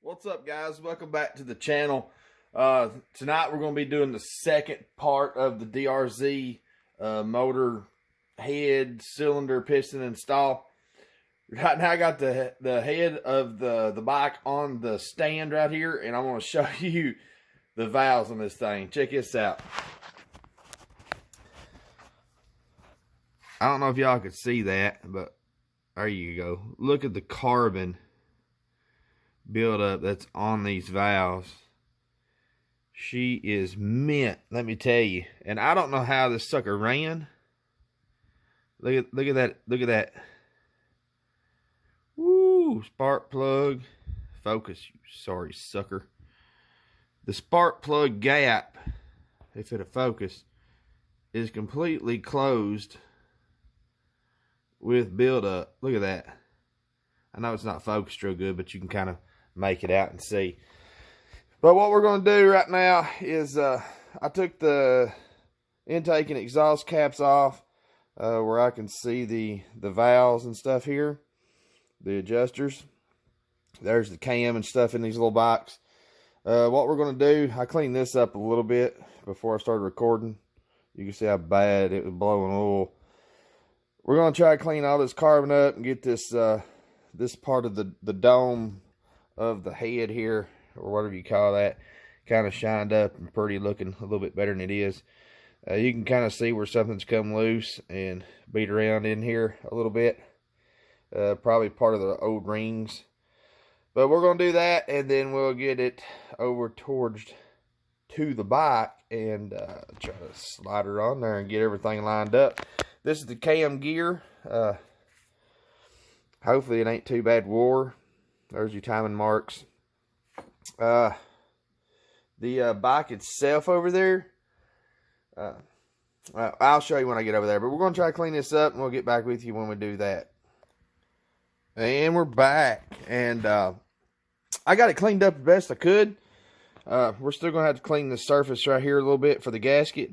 What's up, guys? Welcome back to the channel. Tonight we're going to be doing the second part of the DRZ motor head, cylinder, piston install. Right now I got the head of the bike on the stand right here, and I'm going to show you the valves on this thing. Check this out. I don't know if y'all could see that, but there you go. Look at the carbon buildup that's on these valves. She is mint, let me tell you. And I don't know how this sucker ran. Look at that. Woo, spark plug. Focus, you sorry sucker. The spark plug gap, if it'll focus, is completely closed with buildup. Look at that. I know it's not focused real good, but you can kind of make it out and see. But what we're going to do right now is I took the intake and exhaust caps off where I can see the valves and stuff here, the adjusters. There's the cam and stuff in these little bikes. What we're going to do, I cleaned this up a little bit before I started recording. You can see how bad it was blowing oil. We're going to try to clean all this carbon up and get this this part of the dome of the head here, or whatever you call that, kind of shined up and pretty, looking a little bit better than it is. You can kind of see where something's come loose and beat around in here a little bit. Probably part of the old rings. But we're going to do that, and then we'll get it over to the bike and try to slide her on there and get everything lined up. This is the cam gear. Hopefully it ain't too bad wore. There's your timing marks. The bike itself over there, I'll show you when I get over there. But we're going to try to clean this up, and we'll get back with you when we do that. And we're back. And I got it cleaned up the best I could. We're still going to have to clean the surface right here a little bit for the gasket.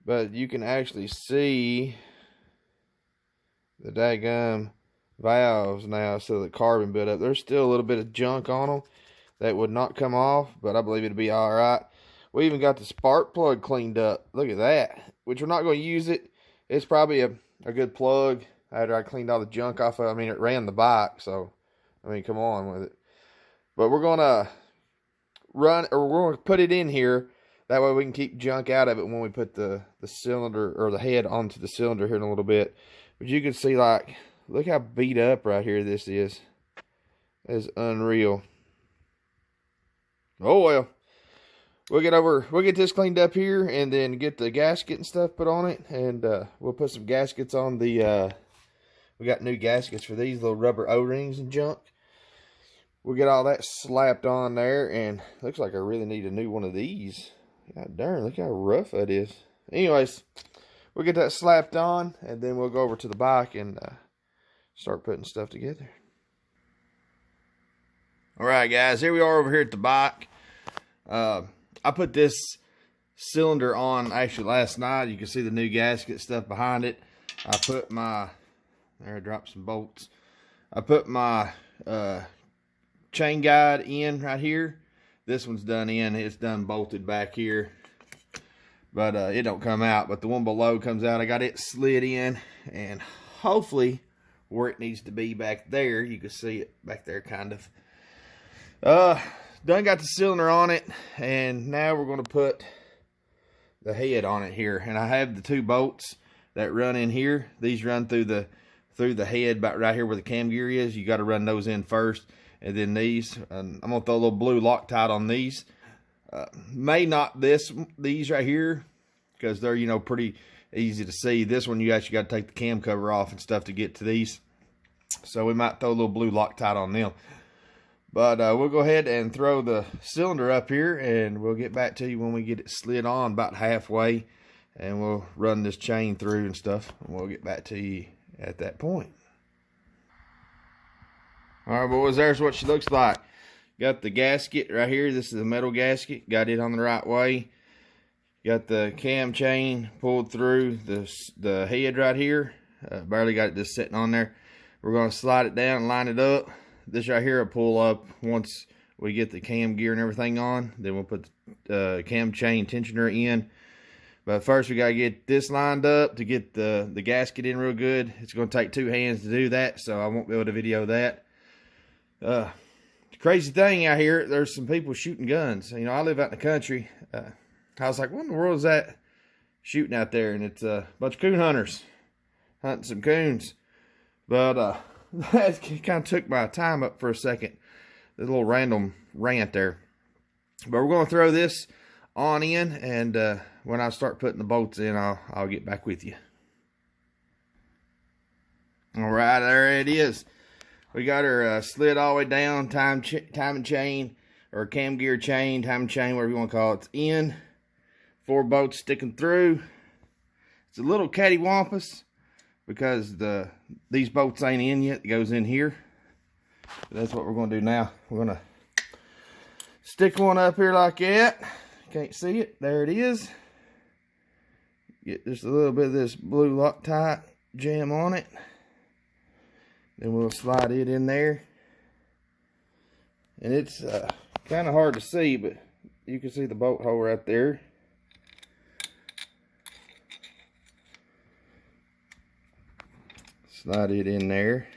But you can actually see the daggum valves now, so the carbon buildup. There's still a little bit of junk on them that would not come off, but I believe it'll be all right. We even got the spark plug cleaned up. Look at that. Which we're not going to use it. It's probably a good plug after I cleaned all the junk off of it. I mean, it ran the bike, so I mean, come on with it. But we're going to we're going to put it in here. That way we can keep junk out of it when we put the cylinder or the head onto the cylinder here in a little bit. But you can see, like, look how beat up right here this is. It's unreal. Oh well. We'll get this cleaned up here and then get the gasket and stuff put on it, and we'll put some gaskets on the we got new gaskets for these little rubber O-rings and junk. We'll get all that slapped on there, and looks like I really need a new one of these. God darn, look how rough that is. Anyways, we'll get that slapped on, and then we'll go over to the bike and start putting stuff together. Alright guys, here we are over here at the bike. I put this cylinder on actually last night. You can see the new gasket stuff behind it. I put my, there I dropped some bolts. I put my chain guide in right here. This one's done in, it's done bolted back here. But it don't come out, but the one below comes out. I got it slid in, and hopefully where it needs to be back there. You can see it back there kind of. Done got the cylinder on it, and now we're going to put the head on it here. And I have the two bolts that run in here. These run through the head about right here where the cam gear is. You got to run those in first, and then these. And I'm going to throw a little blue Loctite on these. May not these right here, because they're, you know, pretty easy to see. This one you actually got to take the cam cover off and stuff to get to these. So we might throw a little blue Loctite on them. But we'll go ahead and throw the cylinder up here, and we'll get back to you when we get it slid on about halfway, and we'll run this chain through and stuff, and we'll get back to you at that point. Alright boys, there's what she looks like. Got the gasket right here. This is a metal gasket. Got it on the right way. Got the cam chain pulled through the head right here. Barely got it just sitting on there. We're going to slide it down and line it up. This right here will pull up once we get the cam gear and everything on. Then we'll put the cam chain tensioner in. But first we got to get this lined up to get the gasket in real good. It's going to take 2 hands to do that, so I won't be able to video that. The crazy thing out here, there's some people shooting guns. You know, I live out in the country. I was like, what in the world is that shooting out there? And it's a bunch of coon hunters hunting some coons. But that kind of took my time up for a second. A little random rant there. But we're going to throw this on in, and when I start putting the bolts in, I'll get back with you. All right, there it is. We got her slid all the way down, timing chain, or cam gear chain, timing chain, whatever you want to call it. It's in. 4 bolts sticking through. It's a little cattywampus because these bolts ain't in yet. It goes in here. That's what we're going to do now. We're going to stick one up here like that. Can't see it. There it is. Get just a little bit of this blue Loctite jam on it. Then we'll slide it in there. And it's kind of hard to see, but you can see the bolt hole right there. Slide it in there.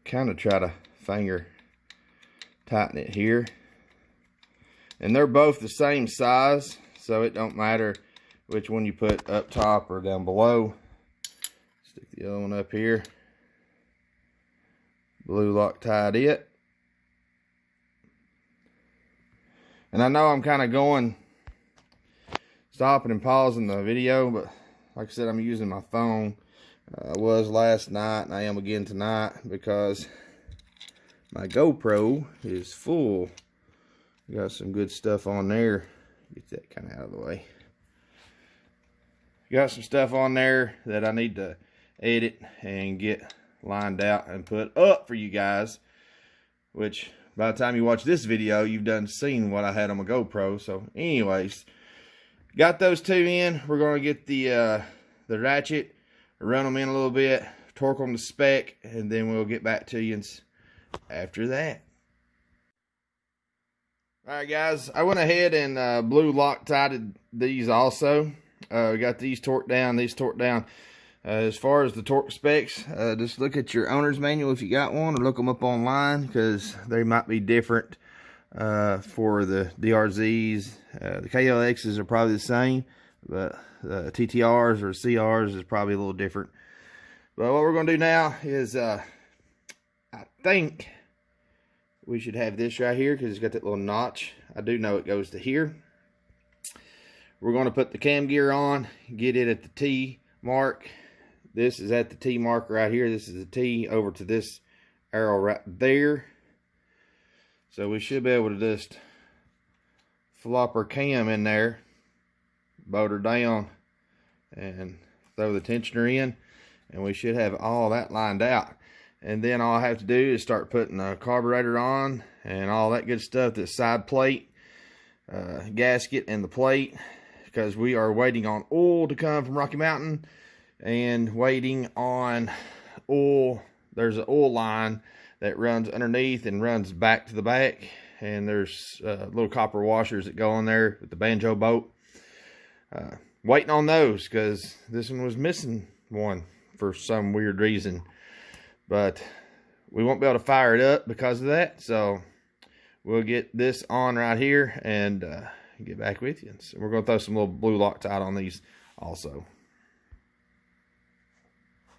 Kind of try to finger tighten it here. And they're both the same size, so it don't matter which one you put up top or down below. Stick the other one up here. Blue Loctite it. And I know I'm kind of going, stopping and pausing the video, but like I said, I'm using my phone. I was last night and I am again tonight because my GoPro is full. Got some good stuff on there. Get that kind of out of the way. Got some stuff on there that I need to edit and get lined out and put up for you guys, which by the time you watch this video, you've done seen what I had on my GoPro. So anyways, got those 2 in. We're going to get the ratchet, run them in a little bit, torque them to spec, and then we'll get back to you after that. Alright guys, I went ahead and blue Loctited these also. We got these torqued down, as far as the torque specs, just look at your owner's manual if you got one, or look them up online, because they might be different for the DRZs. The KLXs are probably the same, but the TTRs or CRs is probably a little different. But what we're going to do now is, I think we should have this right here because it's got that little notch. I do know it goes to here. We're going to put the cam gear on, get it at the T mark. This is at the T mark right here. This is the T over to this arrow right there. So we should be able to just flop our cam in there, bolt her down, and throw the tensioner in, and we should have all that lined out. And then all I have to do is start putting a carburetor on and all that good stuff, the side plate, gasket, and the plate, because we are waiting on oil to come from Rocky Mountain and waiting on oil. There's an oil line that runs underneath and runs back to the back, and there's little copper washers that go on there with the banjo bolt. Waiting on those because this one was missing one for some weird reason, but we won't be able to fire it up because of that. So we'll get this on right here and get back with you. So we're going to throw some little blue Loctite on these also.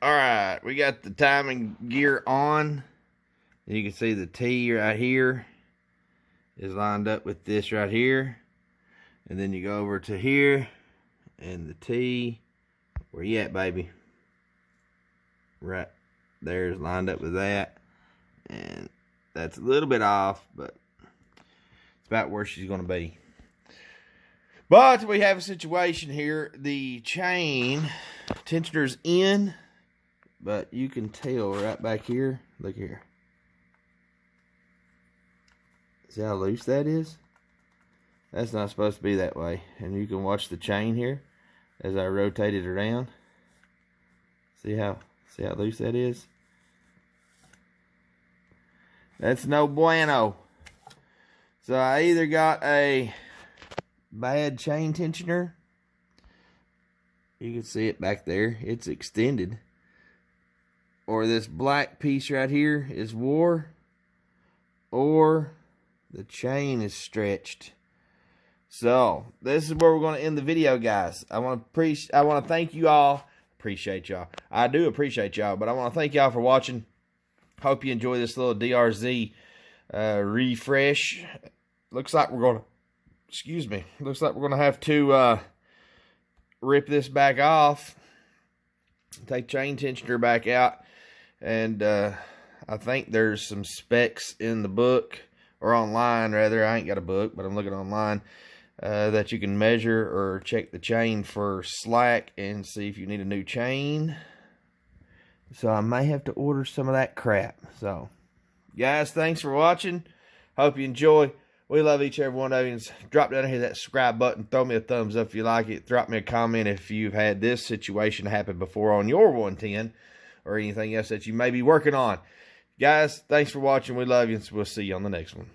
All right, we got the timing gear on. You can see the T right here is lined up with this right here, and then you go over to here and the T, where you at, baby? Right there is lined up with that, and that's a little bit off, but it's about where she's going to be. But we have a situation here. The chain tensioner's in, but you can tell right back here. Look here. See how loose that is? That's not supposed to be that way. And you can watch the chain here as I rotate it around. See how loose that is? That's no bueno. So I either got a bad chain tensioner. You can see it back there. It's extended. Or this black piece right here is wore. Or the chain is stretched. So this is where we're going to end the video, guys. I want to thank you all. Appreciate y'all. I do appreciate y'all, but I want to thank y'all for watching. Hope you enjoy this little DRZ refresh. Looks like we're going to, looks like we're going to have to rip this back off. Take chain tensioner back out. And I think there's some specs in the book, or online rather. I ain't got a book, but I'm looking online. That you can measure or check the chain for slack and see if you need a new chain. So I may have to order some of that crap. So, guys, thanks for watching. Hope you enjoy. We love each and every one of you. Drop down here that subscribe button. Throw me a thumbs up if you like it. Drop me a comment if you've had this situation happen before on your 110 or anything else that you may be working on. Guys, thanks for watching. We love you, and we'll see you on the next one.